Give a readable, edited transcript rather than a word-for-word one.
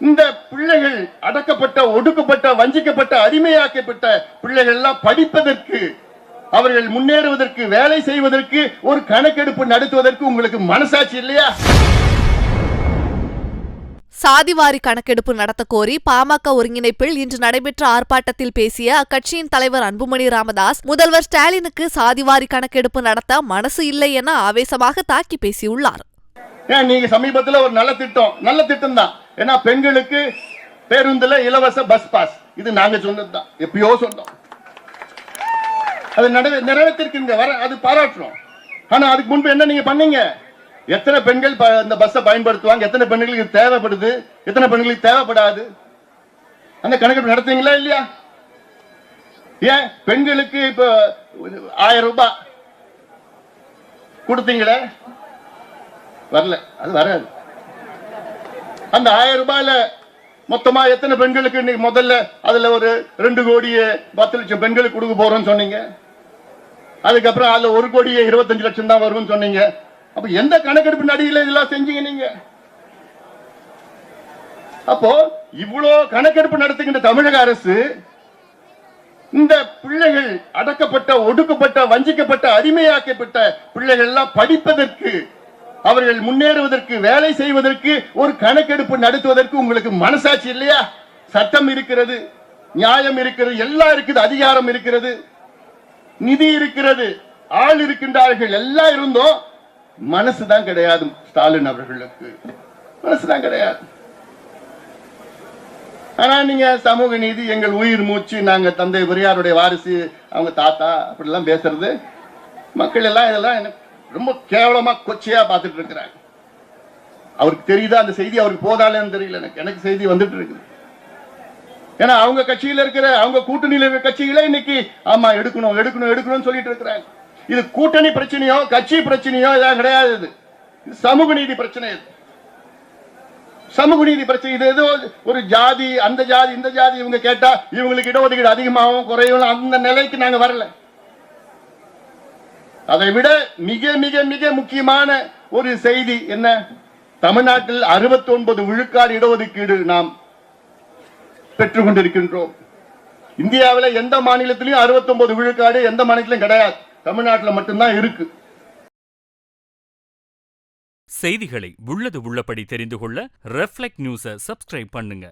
இந்த பிள்ளைகள் அடக்கப்பட்ட, ஒடுக்கப்பட்ட, வஞ்சிக்கப்பட்ட, அடிமையாக்கப்பட்ட பிள்ளைகள் எல்லாம் படிப்பதற்கு, அவர்கள் முன்னேறுவதற்கு, வேலை செய்வதற்கு, ஒரு கணக்கெடுப்பு நடத்துவதற்கு உங்களுக்கு மனசாட்சி இல்லையா? சாதிவாரி கணக்கெடுப்பு நடத்த கோரி பாமக ஒருங்கிணைப்பில் இன்று நடைபெற்ற ஆர்ப்பாட்டத்தில் பேசிய அக்கட்சியின் தலைவர் அன்புமணி ராமதாஸ், முதல்வர் ஸ்டாலினுக்கு சாதிவாரி கணக்கெடுப்பு நடத்த மனசு இல்லை என ஆவேசமாக தாக்கி பேசியுள்ளார். நீங்க சமீபத்தில் ஒரு நல்ல திட்டம் தான். ஏன்னா பெண்களுக்கு பேருந்துல இலவச பஸ் பாஸ், இது நாங்க சொன்னதுதான், எப்பயோ சொன்னோம். அது நிறைவேற்றிருக்கீங்க, அது பாராட்டுறோம். ஆனா அதுக்கு முன்பு என்ன நீங்க பண்ணீங்க? எத்தனை பெண்கள் இந்த பஸ்ஸை பயன்படுத்துவாங்க, எத்தனை பெண்களுக்கு தேவைப்படுது, எத்தனை பெண்களுக்கு தேவைப்படாது, அந்த கணக்கெடுப்பு நடத்துவீங்களா இல்லையா? ஏன் பெண்களுக்கு இப்ப 1000 ரூபாய் கொடுத்தீங்களே, வரல, அது வராது. அந்த 1000 ரூபாயில மொத்தமா எத்தனை பெண்களுக்கு முதல்ல அதுல ஒரு 2 கோடியே 10 லட்சம் பெண்களுக்கு கொடுக்க போறோம்னு சொன்னீங்க. அதுக்கப்புறம் அதுல 1 கோடியே 25 லட்சம் தான் வரும்னு சொன்னீங்க. அப்ப எந்த கணக்கெடுப்பு அடியில் இதெல்லாம் செஞ்சீங்க நீங்க? அப்போ இவ்வளவு கணக்கெடுப்பு நடத்துகின்ற தமிழக அரசு இந்த பிள்ளைகள் அடக்கப்பட்ட, ஒடுக்கப்பட்ட, வஞ்சிக்கப்பட்ட, அடிமையாக்கப்பட்ட பிள்ளைகள் எல்லாம் படிப்பதற்கு, அவர்கள் முன்னேறுவதற்கு, வேலை செய்வதற்கு, ஒரு கணக்கெடுப்பு நடத்துவதற்கு உங்களுக்கு மனசாட்சி இல்லையா? சட்டம் இருக்கிறது, நியாயம் இருக்கிறது, எல்லாம் இருக்குது, அதிகாரம் இருக்கிறது, நிதி இருக்கிறது, ஆள் இருக்கின்றார்கள், எல்லாம் இருந்தோம். மனசுதான் கிடையாது. ஸ்டாலின் அவர்களுக்கு மனசுதான் கிடையாது. ஆனா நீங்க சமூக நீதி எங்கள் உயிர் மூச்சு, நாங்க தந்தை பெரியாருடைய வாரிசு, அவங்க தாத்தா, அப்படிலாம் பேசுறது மக்கள் எல்லாம் இதெல்லாம் ரொம்ப கேவலமா கொச்சையா பார்த்துட்டு இருக்கிறாங்க. அவருக்கு தெரியுதா அந்த செய்தி? அவருக்கு போதாலேன்னு தெரியல. எனக்கு செய்தி வந்துட்டு இருக்குது. ஏன்னா அவங்க கட்சியில இருக்கிற, அவங்க கூட்டணியில் இருக்கிற கட்சிகளே இன்னைக்கு ஆமா எடுக்கணும் எடுக்கணும் எடுக்கணும்னு சொல்லிட்டு இருக்கிறாங்க. இது கூட்டணி பிரச்சனையோ கட்சி பிரச்சனையோ இதான் கிடையாது. இது சமூக நீதி பிரச்சனை. சமூக நீதி பிரச்சனை. இது ஏதோ ஒரு ஜாதி, அந்த ஜாதி, இந்த ஜாதி இவங்க கேட்டா இவங்களுக்கு இடஒதுக்கீடு அதிகமாகவும் குறையும், அந்த நிலைக்கு நாங்க வரல. அதை விட மிக மிக மிக முக்கியமான ஒரு செய்தி என்ன? தமிழ்நாட்டில் 69 விழுக்காடு இடஒதுக்கீடு நாம் பெற்றுக் கொண்டிருக்கின்றோம். இந்தியாவில் எந்த மாநிலத்திலும் 69 விழுக்காடு எந்த மாநிலத்திலும் கிடையாது. தமிழ்நாட்டில் மட்டும்தான் இருக்கு. செய்திகளை உள்ளது உள்ளபடி தெரிந்து கொள்ள ரெஃப்ளெக்ட் நியூஸை சப்ஸ்கிரைப் பண்ணுங்க.